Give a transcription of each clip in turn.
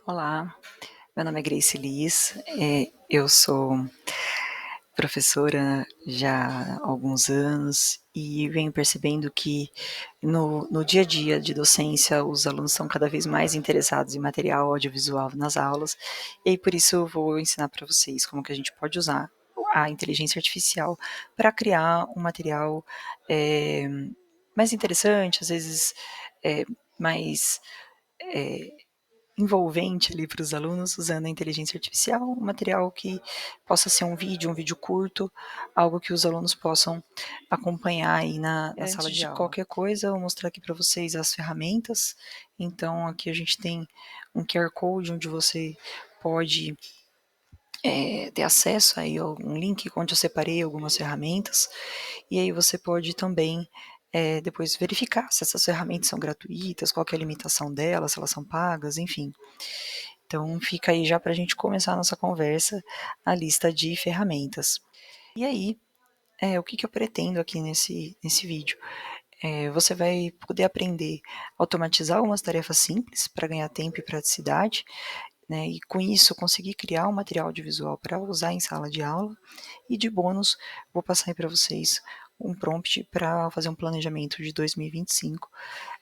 Olá, meu nome é Grace Liz, eu sou professora já há alguns anos e venho percebendo que no dia a dia de docência os alunos são cada vez mais interessados em material audiovisual nas aulas, e aí por isso eu vou ensinar para vocês como que a gente pode usar a inteligência artificial para criar um material mais interessante, às vezes mais envolvente ali para os alunos, usando a inteligência artificial, um material que possa ser um vídeo curto, algo que os alunos possam acompanhar aí na sala de aula. Qualquer coisa, eu vou mostrar aqui para vocês as ferramentas. Então, aqui a gente tem um QR Code onde você pode ter acesso aí a um link onde eu separei algumas ferramentas, e aí você pode também depois verificar se essas ferramentas são gratuitas, qual que é a limitação delas, se elas são pagas, enfim. Então fica aí já para a gente começar a nossa conversa, a lista de ferramentas. E aí, o que eu pretendo aqui nesse vídeo? Você vai poder aprender a automatizar algumas tarefas simples para ganhar tempo e praticidade, né, e com isso conseguir criar um material audiovisual para usar em sala de aula. E de bônus, vou passar aí para vocês um prompt para fazer um planejamento de 2025.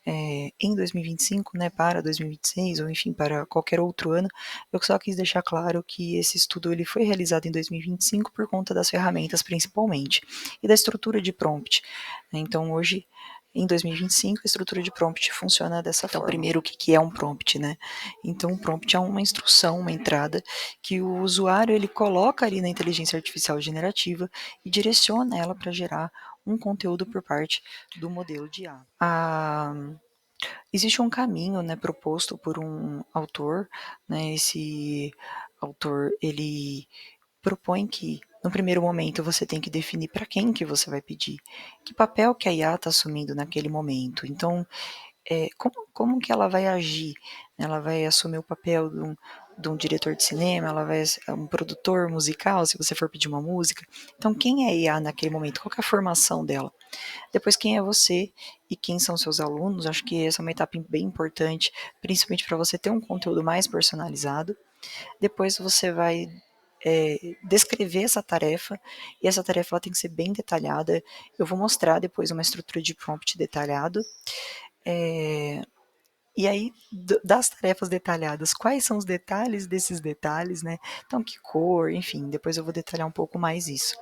Em 2025, né, para 2026, ou enfim, para qualquer outro ano, eu só quis deixar claro que esse estudo ele foi realizado em 2025 por conta das ferramentas principalmente, e da estrutura de prompt. Então hoje, em 2025, a estrutura de prompt funciona dessa forma. Então, primeiro, o que é um prompt, né? Então, um prompt é uma instrução, uma entrada, que o usuário ele coloca ali na inteligência artificial generativa e direciona ela para gerar um conteúdo por parte do modelo de IA. Existe um caminho, né, proposto por um autor, né, esse autor ele propõe que no primeiro momento você tem que definir para quem que você vai pedir, que papel que a IA está assumindo naquele momento. Então, como que ela vai agir? Ela vai assumir o papel de um diretor de cinema, ela vai ser um produtor musical, se você for pedir uma música. Então, quem é a IA naquele momento? Qual que é a formação dela? Depois, quem é você e quem são seus alunos? Acho que essa é uma etapa bem importante, principalmente para você ter um conteúdo mais personalizado. Depois, você vai descrever essa tarefa, e essa tarefa ela tem que ser bem detalhada. Eu vou mostrar depois uma estrutura de prompt detalhado. E aí, das tarefas detalhadas, quais são os detalhes desses detalhes, né? Então, que cor, enfim, depois eu vou detalhar um pouco mais isso.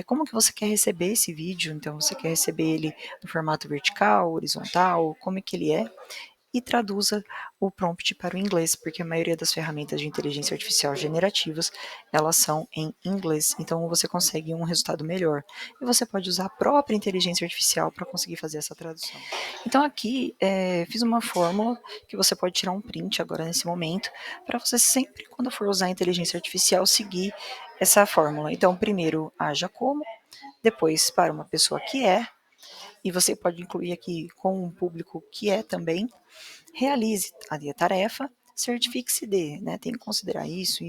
Como que você quer receber esse vídeo? Então, você quer receber ele no formato vertical, horizontal, como é que ele é? E traduza o prompt para o inglês, porque a maioria das ferramentas de inteligência artificial generativas, elas são em inglês, então você consegue um resultado melhor. E você pode usar a própria inteligência artificial para conseguir fazer essa tradução. Então aqui, fiz uma fórmula que você pode tirar um print agora nesse momento, para você sempre, quando for usar a inteligência artificial, seguir essa fórmula. Então, primeiro, haja como, depois, para uma pessoa que é, e você pode incluir aqui com um público que é também, realize ali a tarefa, certifique-se de, né, tem que considerar isso,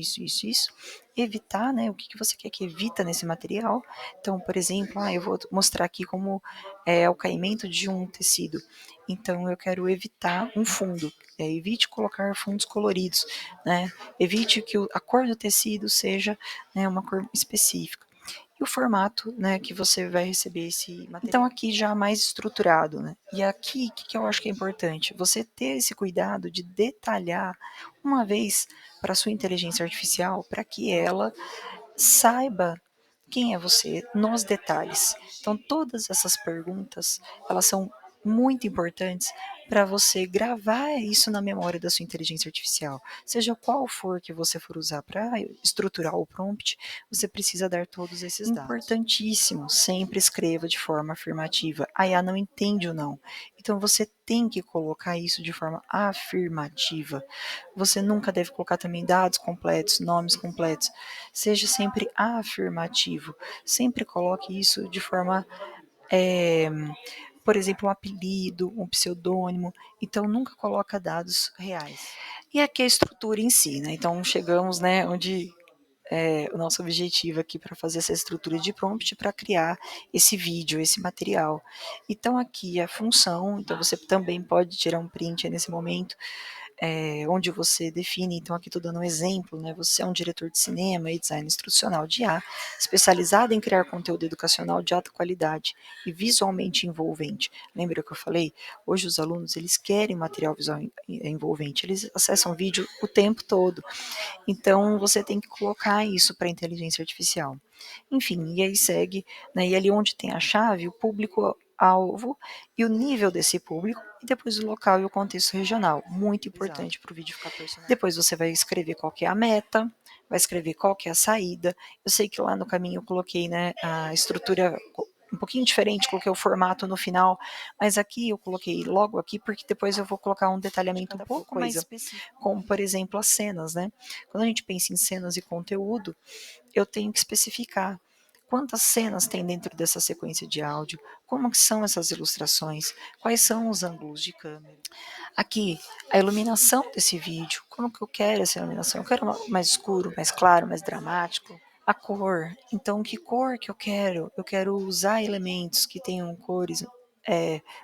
evitar, né, o que você quer que evita nesse material. Então, por exemplo, eu vou mostrar aqui como é o caimento de um tecido. Então, eu quero evitar um fundo, evite colocar fundos coloridos, né, evite que a cor do tecido seja, né, uma cor específica. E o formato, né, que você vai receber esse material. Então aqui já mais estruturado, né? E aqui, o que eu acho que é importante? Você ter esse cuidado de detalhar uma vez para a sua inteligência artificial, para que ela saiba quem é você nos detalhes. Então todas essas perguntas, elas são muito importantes para você gravar isso na memória da sua inteligência artificial. Seja qual for que você for usar para estruturar o prompt, você precisa dar todos esses dados. Importantíssimo, sempre escreva de forma afirmativa. A IA não entende o não. Então você tem que colocar isso de forma afirmativa. Você nunca deve colocar também dados completos, nomes completos. Seja sempre afirmativo. Sempre coloque isso de forma por exemplo, um apelido, um pseudônimo, então nunca coloca dados reais. E aqui a estrutura em si, né? Então chegamos, né, onde o nosso objetivo aqui para fazer essa estrutura de prompt para criar esse vídeo, esse material. Então aqui a função, então você também pode tirar um print nesse momento, onde você define, então aqui estou dando um exemplo, né? Você é um diretor de cinema e design instrucional de IA, especializado em criar conteúdo educacional de alta qualidade e visualmente envolvente. Lembra que eu falei? Hoje os alunos, eles querem material visual envolvente, eles acessam vídeo o tempo todo. Então, você tem que colocar isso para a inteligência artificial. Enfim, e aí segue, né, e ali onde tem a chave, o público-alvo e o nível desse público, e depois o local e o contexto regional, muito importante para o vídeo ficar personalizado. Depois você vai escrever qual que é a meta, vai escrever qual que é a saída. Eu sei que lá no caminho eu coloquei, né, a estrutura um pouquinho diferente, coloquei o formato no final, mas aqui eu coloquei logo aqui, porque depois eu vou colocar um detalhamento um pouco mais específico, como por exemplo as cenas, né? Quando a gente pensa em cenas e conteúdo, eu tenho que especificar quantas cenas tem dentro dessa sequência de áudio, como que são essas ilustrações, quais são os ângulos de câmera. Aqui, a iluminação desse vídeo, como que eu quero essa iluminação? Eu quero mais escuro, mais claro, mais dramático? A cor, então que cor que eu quero? Eu quero usar elementos que tenham cores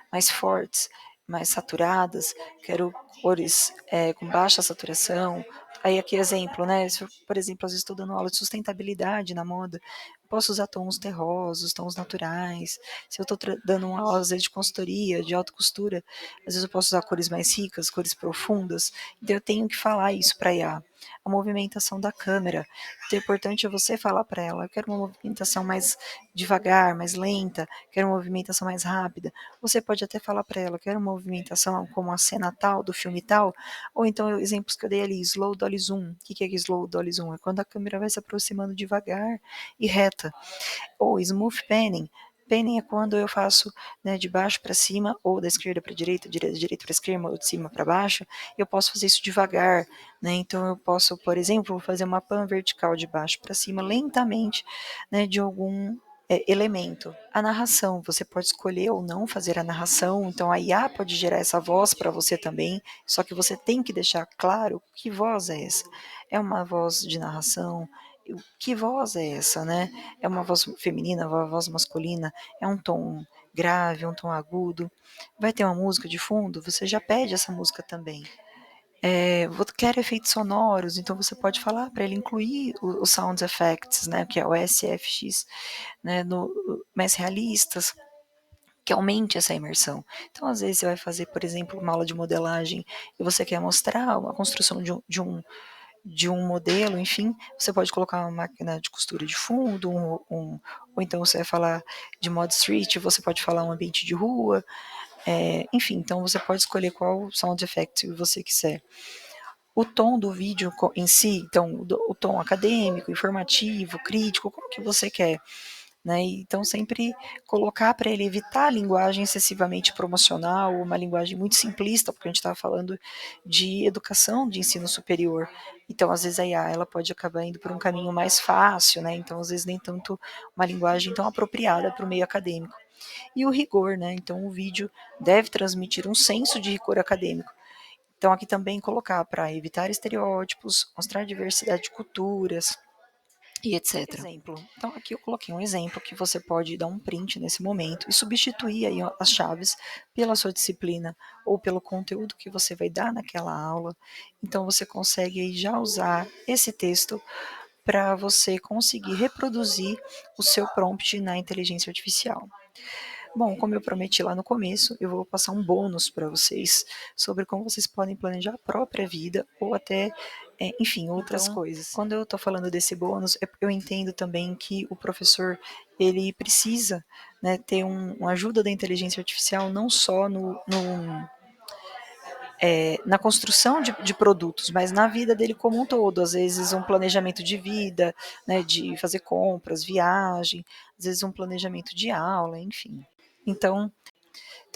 mais fortes, mais saturadas, quero cores com baixa saturação. Aí aqui exemplo, né? Se eu, por exemplo, às vezes estou dando aula de sustentabilidade na moda, posso usar tons terrosos, tons naturais. Se eu estou dando uma aula às vezes de consultoria, de alta costura, às vezes eu posso usar cores mais ricas, cores profundas. Então eu tenho que falar isso para a IA. A movimentação da câmera. Então, é importante você falar para ela, eu quero uma movimentação mais devagar, mais lenta, quero uma movimentação mais rápida. Você pode até falar para ela, quero uma movimentação como a cena tal, do filme tal, ou então exemplos que eu dei ali, slow dolly zoom. O que é slow dolly zoom? É quando a câmera vai se aproximando devagar e reta. Ou smooth panning. Panning é quando eu faço, né, de baixo para cima, ou da esquerda para a direita, direita para a esquerda, ou de cima para baixo. Eu posso fazer isso devagar, né? Então eu posso, por exemplo, fazer uma pan vertical de baixo para cima, lentamente, né, de algum elemento. A narração, você pode escolher ou não fazer a narração, então a IA pode gerar essa voz para você também, só que você tem que deixar claro que voz é essa. É uma voz de narração? Que voz é essa, né? É uma voz feminina, uma voz masculina? É um tom grave, um tom agudo? Vai ter uma música de fundo? Você já pede essa música também. Quer efeitos sonoros, então você pode falar para ele incluir os sound effects, né, que é o SFX, né, mais realistas, que aumente essa imersão. Então, às vezes, você vai fazer, por exemplo, uma aula de modelagem e você quer mostrar uma construção de um modelo, enfim, você pode colocar uma máquina de costura de fundo, ou então você vai falar de mod street, você pode falar um ambiente de rua, enfim, então você pode escolher qual sound effect você quiser. O tom do vídeo em si, então o tom acadêmico, informativo, crítico, como que você quer? Né? Então, sempre colocar para ele evitar a linguagem excessivamente promocional, uma linguagem muito simplista, porque a gente estava falando de educação de ensino superior. Então, às vezes, a IA ela pode acabar indo por um caminho mais fácil, né? Então, às vezes, nem tanto uma linguagem tão apropriada para o meio acadêmico. E o rigor, né? Então, o vídeo deve transmitir um senso de rigor acadêmico. Então, aqui também colocar para evitar estereótipos, mostrar diversidade de culturas, e etc. Exemplo. Então aqui eu coloquei um exemplo que você pode dar um print nesse momento e substituir aí as chaves pela sua disciplina ou pelo conteúdo que você vai dar naquela aula. Então você consegue aí já usar esse texto para você conseguir reproduzir o seu prompt na inteligência artificial. Bom, como eu prometi lá no começo, eu vou passar um bônus para vocês sobre como vocês podem planejar a própria vida ou até, enfim, outras coisas. Quando eu estou falando desse bônus, eu entendo também que o professor ele precisa, né, ter uma ajuda da inteligência artificial não só na construção de produtos, mas na vida dele como um todo. Às vezes um planejamento de vida, né, de fazer compras, viagem, às vezes um planejamento de aula, enfim. Então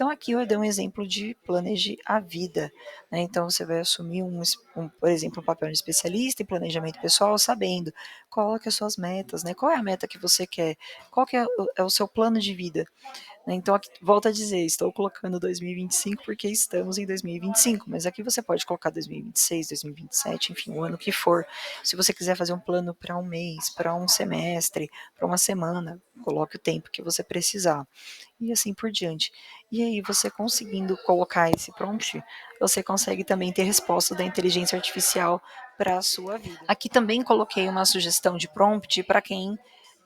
aqui eu dei um exemplo de planeje a vida, né? Então você vai assumir por exemplo, um papel de especialista em planejamento pessoal, sabendo qual que é as suas metas, né? Qual é a meta que você quer? Qual que é o seu plano de vida? né. Então aqui volto a dizer, estou colocando 2025 porque estamos em 2025, mas aqui você pode colocar 2026, 2027, enfim, o ano que for. Se você quiser fazer um plano para um mês, para um semestre, para uma semana, coloque o tempo que você precisar e assim por diante. E aí, você conseguindo colocar esse prompt, você consegue também ter resposta da inteligência artificial para a sua vida. Aqui também coloquei uma sugestão de prompt para quem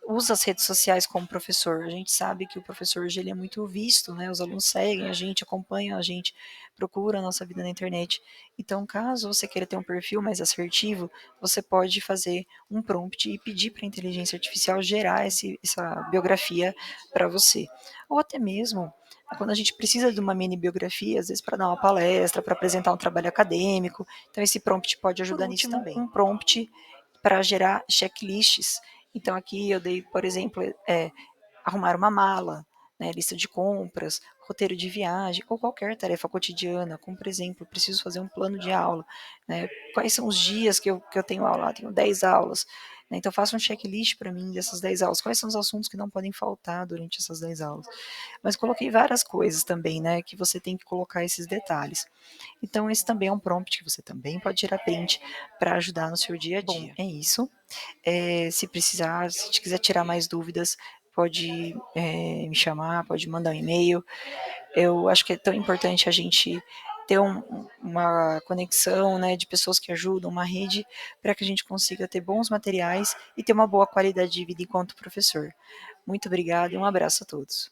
usa as redes sociais como professor. A gente sabe que o professor hoje ele é muito visto, né? Os alunos seguem a gente, acompanham a gente, procuram a nossa vida na internet. Então, caso você queira ter um perfil mais assertivo, você pode fazer um prompt e pedir para a inteligência artificial gerar essa biografia para você. Ou até mesmo quando a gente precisa de uma mini biografia, às vezes para dar uma palestra, para apresentar um trabalho acadêmico. Então, esse prompt pode ajudar nisso também. Um prompt para gerar checklists. Então, aqui eu dei, por exemplo, arrumar uma mala, né, lista de compras, roteiro de viagem ou qualquer tarefa cotidiana, como por exemplo, preciso fazer um plano de aula, né, quais são os dias que eu tenho aula? Tenho 10 aulas, né, então faça um checklist para mim dessas 10 aulas, quais são os assuntos que não podem faltar durante essas 10 aulas. Mas coloquei várias coisas também, né, que você tem que colocar esses detalhes. Então esse também é um prompt que você também pode tirar print para ajudar no seu dia a dia. Bom, é isso. Se precisar, se quiser tirar mais dúvidas, pode me chamar, pode mandar um e-mail. Eu acho que é tão importante a gente ter uma conexão, né, de pessoas que ajudam, uma rede, para que a gente consiga ter bons materiais e ter uma boa qualidade de vida enquanto professor. Muito obrigada e um abraço a todos.